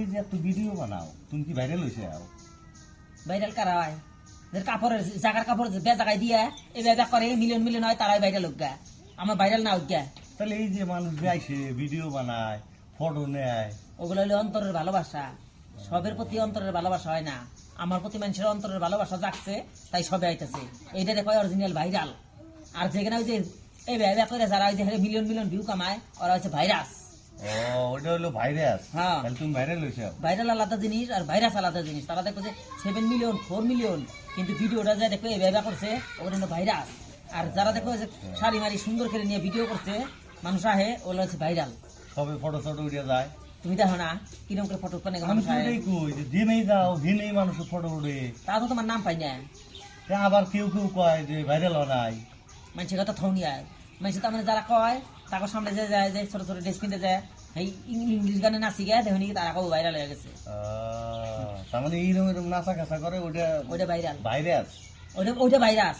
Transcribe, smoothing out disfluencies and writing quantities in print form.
এই যে এত ভিডিও বানাও তুমি কি ভাইরাল হইছে আও ভাইরাল কারা হয় কাপড়ের জাগার কাপড় বেজাগাই দিয়া এই বেজা করে মিলিয়ন মিলিয়ন হয় তারাই ভাইরাল হোক গা আমার ভাইরাল না হোক গা তাহলে এই যে মানুষ যে আইসে ভিডিও বানায় ফটো নেয় ওগুলো হলো অন্তরের ভালোবাসা সবের প্রতি অন্তরের ভালোবাসা হয় না আমার প্রতি মানুষের অন্তরের ভালোবাসা জাগছে তাই সবে আইতেছে এইটা দেখো অরিজিনাল ভাইরাল আর যেখানে ওই যে এই ব্যবসা করে যারা ওই যে মিলিয়ন মিলিয়ন ভিউ কামায় ওরা হচ্ছে ভাইরাস ও ওটা হলো ভাইরাস হ্যাঁ তাহলে তুমি ভাইরাল হইছো ভাইরাল আলাদা জিনিস আর ভাইরাস আলাদা জিনিস তারা দেখো যে 7 মিলিয়ন 4 মিলিয়ন কিন্তু ভিডিওটা যা দেখো এই ব্যবসা করছে ওটা হলো ভাইরাস আর যারা দেখো যে শাড়ি মারি সুন্দর করে নিয়ে ভিডিও করছে মানুষ আহে ওগুলো হচ্ছে ভাইরাল সবে ফটো ফটো উঠে যায় তুমি দেখো না কিরকম করে ফটো পানে আমি মানুষ তো আহে এটাই কই যে দিনেই যাও দিনেই মানুষের ফটো উঠে তা তো তোমার নাম পাই না তা আবার কেউ কেউ কয় যে ভাইরাল হয় মানুষের কথা থৌনি আয় মানুষ তার মানে যারা কয় তাকে সামনে যে যায় যে ছোট ছোট ড্রেস কিনতে যায় এই ইংলিশ গানে নাচি গায়ে দেখুন তারা কেউ ভাইরাল হয়ে গেছে তার মানে এইরকম এরকম নাচা কাছা করে ওটা ওইটা ভাইরাল ভাইরাস ওইটা ভাইরাস